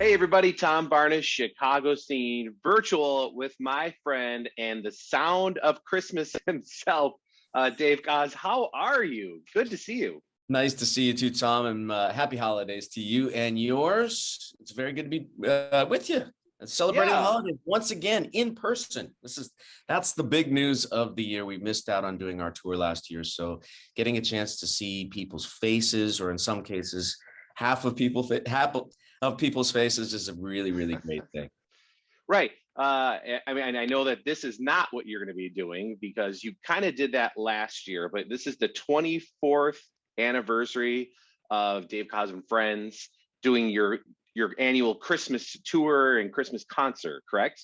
Hey everybody, Tom Barnes, Chicago scene, virtual with my friend and the sound of Christmas himself, Dave Koz. How are you? Good to see you. Nice to see you too, Tom, and happy holidays to you and yours. It's very good to be with you and celebrating the Yeah, holidays once again in person. That's the big news of the year. We missed out on doing our tour last year, so getting a chance to see people's faces, or in some cases, half of people's faces, is a really, really great thing. right. I know that this is not what you're going to be doing because you kind of did that last year, but this is the 24th anniversary of Dave Koz and Friends doing your annual Christmas tour and Christmas concert, correct?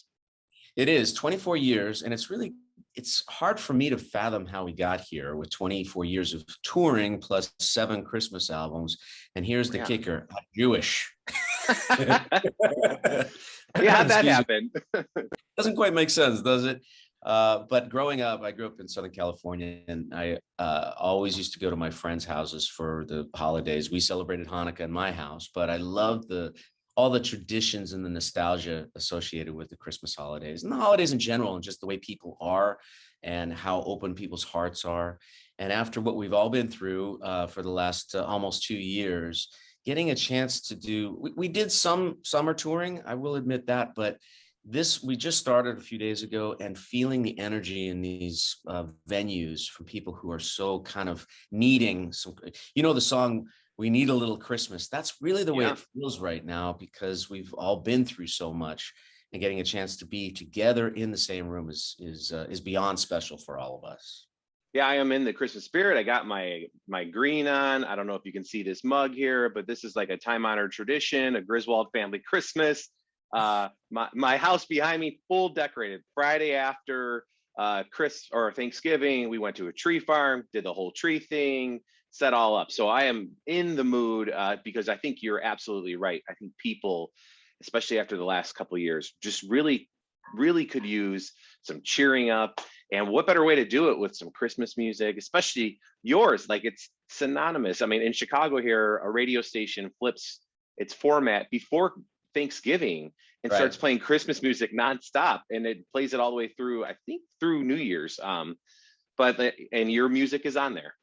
It is 24 years, and it's hard for me to fathom how we got here with 24 years of touring plus 7 Christmas albums. And here's the kicker: I'm Jewish. Yeah, how'd that happen? Doesn't quite make sense, does it? But growing up, I grew up in Southern California, and I always used to go to my friends' houses for the holidays. We celebrated Hanukkah in my house, but I loved all the traditions and the nostalgia associated with the Christmas holidays and the holidays in general, and just the way people are and how open people's hearts are. And after what we've all been through for the last almost 2 years, getting a chance to we did some summer touring, I will admit that, but we just started a few days ago, and feeling the energy in these venues from people who are so kind of needing some, the song, "We Need a Little Christmas." That's really the way it feels right now, because we've all been through so much, and getting a chance to be together in the same room is beyond special for all of us. Yeah, I am in the Christmas spirit. I got my green on. I don't know if you can see this mug here, but this is like a time-honored tradition, a Griswold family Christmas. My house behind me, full decorated. Friday after Thanksgiving, we went to a tree farm, did the whole tree thing, set all up. So I am in the mood because I think you're absolutely right. I think people, especially after the last couple of years, just really, really could use some cheering up. And what better way to do it with some Christmas music, especially yours? Like, it's synonymous. I mean, in Chicago here, a radio station flips its format before Thanksgiving and starts playing Christmas music nonstop, and it plays it all the way through, I think, through New Year's. And your music is on there.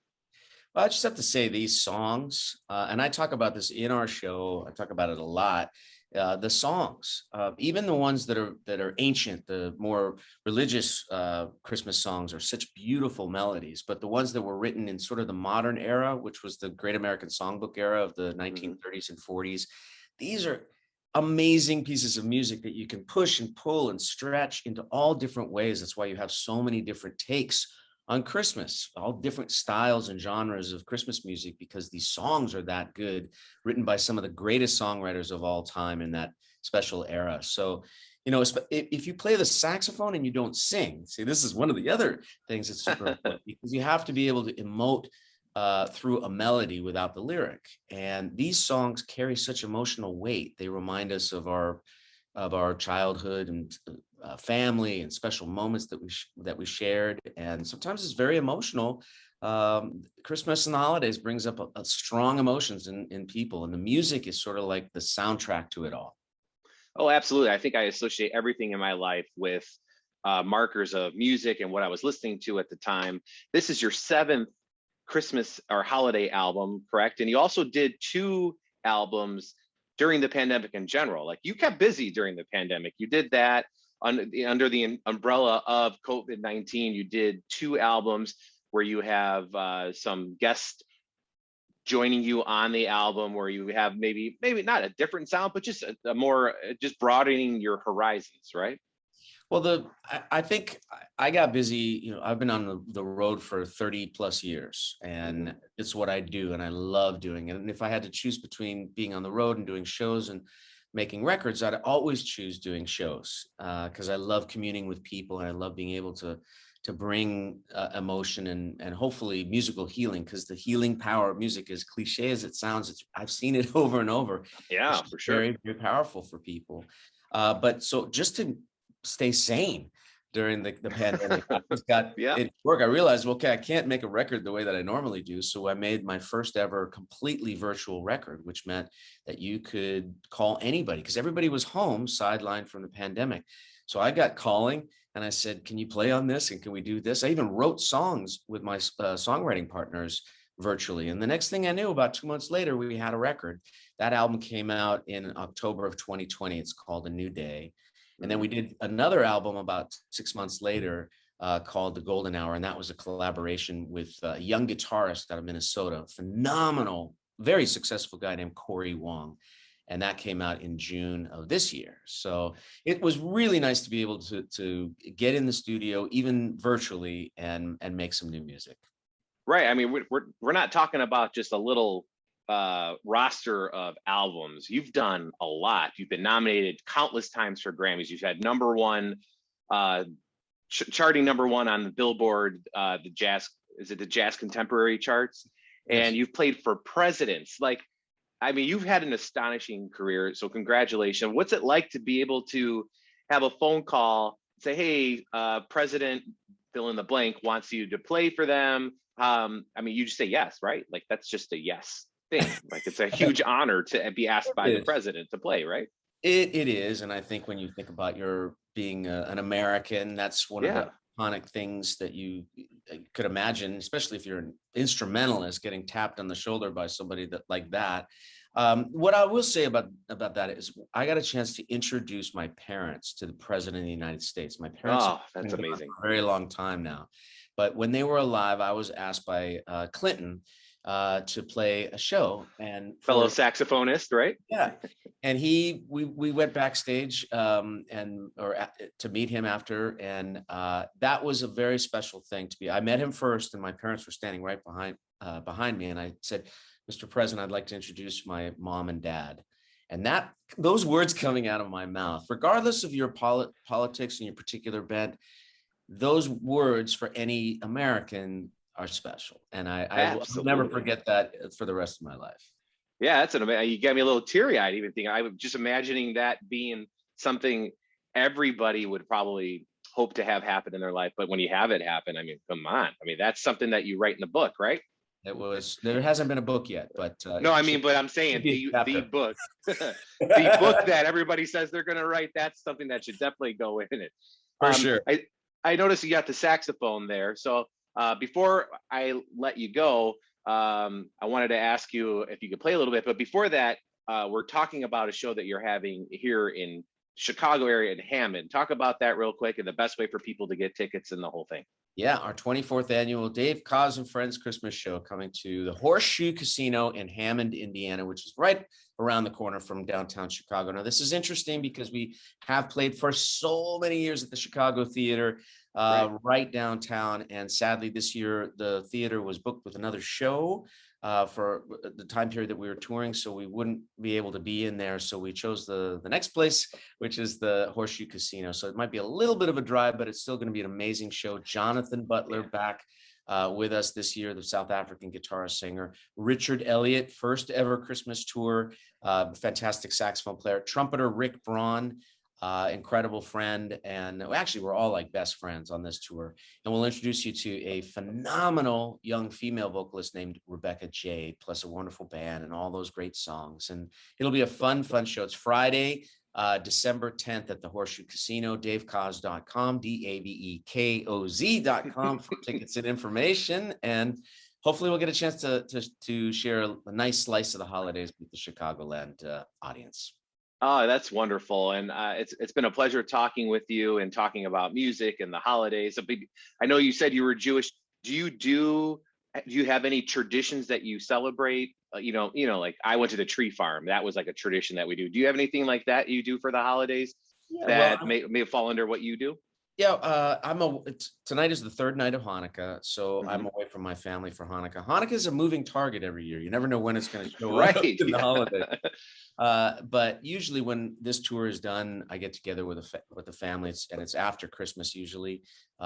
Well, I just have to say, these songs, and I talk about this in our show, I talk about it a lot. The songs, even the ones that are ancient, the more religious Christmas songs, are such beautiful melodies. But the ones that were written in sort of the modern era, which was the Great American Songbook era of the 1930s and 40s, these are amazing pieces of music that you can push and pull and stretch into all different ways. That's why you have so many different takes on Christmas, all different styles and genres of Christmas music, because these songs are that good, written by some of the greatest songwriters of all time in that special era. So, if you play the saxophone and you don't sing, see, this is one of the other things that's super important, because you have to be able to emote through a melody without the lyric. And these songs carry such emotional weight. They remind us of our childhood and family and special moments that we shared. And sometimes it's very emotional. Christmas and the holidays brings up a strong emotions in people, and the music is sort of like the soundtrack to it all. Oh, absolutely. I think I associate everything in my life with markers of music and what I was listening to at the time. This is your 7th Christmas or holiday album, correct? And you also did 2 albums during the pandemic in general. Like, you kept busy during the pandemic. You did that under the umbrella of COVID-19. You did 2 albums where you have some guests joining you on the album, where you have maybe not a different sound, but just a more, just broadening your horizons, right? Well, I think I got busy. I've been on the road for 30 plus years, and it's what I do, and I love doing it. And if I had to choose between being on the road and doing shows and making records, I'd always choose doing shows, because I love communing with people, and I love being able to bring emotion and hopefully musical healing, because the healing power of music, as cliche as it sounds, I've seen it over and over. Yeah, for sure. Very, very powerful for people. But so just to stay sane during the pandemic. I just got Yeah. it work. I realized, well, okay, I can't make a record the way that I normally do. So I made my first ever completely virtual record, which meant that you could call anybody because everybody was home, sidelined from the pandemic. So I got calling and I said, can you play on this? And can we do this? I even wrote songs with my songwriting partners virtually. And the next thing I knew, about 2 months later, we had a record. That album came out in October of 2020. It's called A New Day. And then we did another album about 6 months later called The Golden Hour. And that was a collaboration with a young guitarist out of Minnesota, phenomenal, very successful guy named Corey Wong. And that came out in June of this year. So it was really nice to be able to get in the studio, even virtually, and make some new music. Right. I mean, we're not talking about just a little roster of albums. You've done a lot. You've been nominated countless times for Grammys. You've had number one, charting number one on the Billboard, the jazz contemporary charts, and you've played for presidents. Like, I mean, you've had an astonishing career. So congratulations. What's it like to be able to have a phone call, say, hey, President fill in the blank wants you to play for them? I mean, you just say yes, right? Like, that's just a yes thing. Like, it's a huge honor to be asked by the president to play, right? It is. And I think when you think about your being an American, that's one of the iconic things that you could imagine, especially if you're an instrumentalist, getting tapped on the shoulder by somebody like that. What I will say about that is I got a chance to introduce my parents to the president of the United States. My parents, that's amazing, for a very long time now. But when they were alive, I was asked by Clinton to play a show, and fellow saxophonist, right? Yeah, and we went backstage to meet him after, and that was a very special thing to be. I met him first, and my parents were standing right behind me, and I said, "Mr. President, I'd like to introduce my mom and dad." And those words coming out of my mouth, regardless of your politics and your particular bent, those words for any American are special. And I will never forget that for the rest of my life. Yeah, that's you got me a little teary-eyed even thinking. I was just imagining that being something everybody would probably hope to have happen in their life. But when you have it happen, I mean, come on. I mean, that's something that you write in the book, right? There hasn't been a book yet, but no, I mean, but I'm saying the book, the book that everybody says they're going to write, that's something that should definitely go in it. For sure. I noticed you got the saxophone there. So before I let you go, I wanted to ask you if you could play a little bit. But before that, we're talking about a show that you're having here in Chicago area in Hammond. Talk about that real quick and the best way for people to get tickets and the whole thing. Yeah, our 24th annual Dave Koz and Friends Christmas show coming to the Horseshoe Casino in Hammond, Indiana, which is right around the corner from downtown Chicago. Now, this is interesting because we have played for so many years at the Chicago Theater right downtown. And sadly, this year, the theater was booked with another show for the time period that we were touring, so we wouldn't be able to be in there. So we chose the next place, which is the Horseshoe Casino. So it might be a little bit of a drive, but it's still going to be an amazing show. Jonathan Butler back with us this year, the South African guitarist singer. Richard Elliott, first ever Christmas tour, fantastic saxophone player. Trumpeter Rick Braun, incredible friend, and actually we're all like best friends on this tour. And we'll introduce you to a phenomenal young female vocalist named Rebecca Jade, plus a wonderful band and all those great songs. And it'll be a fun show. It's Friday, December 10th at the Horseshoe Casino. DaveKoz.com, DaveKoz.com for tickets and information. And hopefully we'll get a chance to share a nice slice of the holidays with the Chicagoland audience. Oh, that's wonderful. And it's been a pleasure talking with you and talking about music and the holidays. I know you said you were Jewish. Do you have any traditions that you celebrate? Like I went to the tree farm. That was like a tradition that we do. Do you have anything like that you do for the holidays that may fall under what you do? Yeah, tonight is the third night of Hanukkah, so I'm away from my family for Hanukkah. Hanukkah is a moving target every year. You never know when it's going to show up in the holiday. But usually when this tour is done, I get together with the family, and it's after Christmas usually.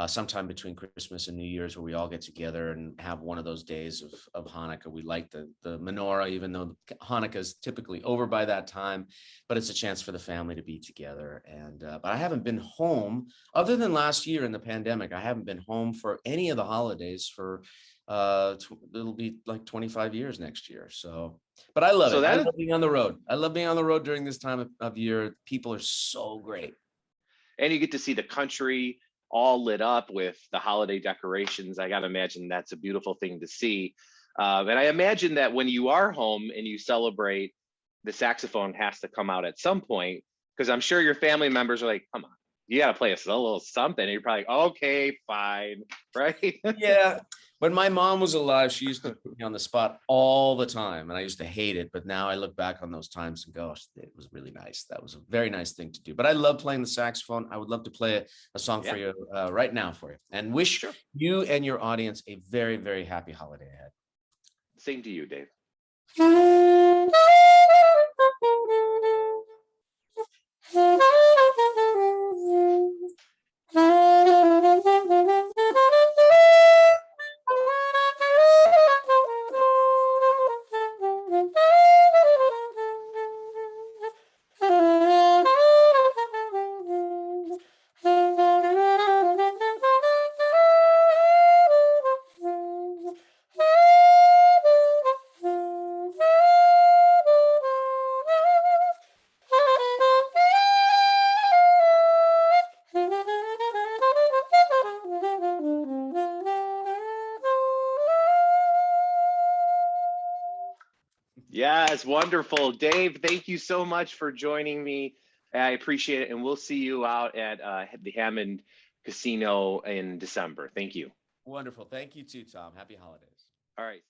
sometime between Christmas and New Year's, where we all get together and have one of those days of Hanukkah. We light the menorah, even though Hanukkah is typically over by that time, but it's a chance for the family to be together. And but I haven't been home, other than last year in the pandemic. I haven't been home for any of the holidays for it'll be like 25 years next year. So, but I love So it. I that love being on the road. I love being on the road during this time of year. People are so great. and you get to see the country all lit up with the holiday decorations. I got to imagine that's a beautiful thing to see. And I imagine that when you are home and you celebrate, the saxophone has to come out at some point, because I'm sure your family members are like, come on, you got to play us a little something. And you're probably like, okay, fine. Right. Yeah. When my mom was alive, she used to put me on the spot all the time, and I used to hate it. But now I look back on those times and gosh, it was really nice. That was a very nice thing to do. But I love playing the saxophone. I would love to play a song for you right now for you, and wish you and your audience a very, very happy holiday ahead. Same to you, Dave. Yes, wonderful. Dave, thank you so much for joining me. I appreciate it. And we'll see you out at the Hammond Casino in December. Thank you. Wonderful. Thank you too, Tom. Happy holidays. All right.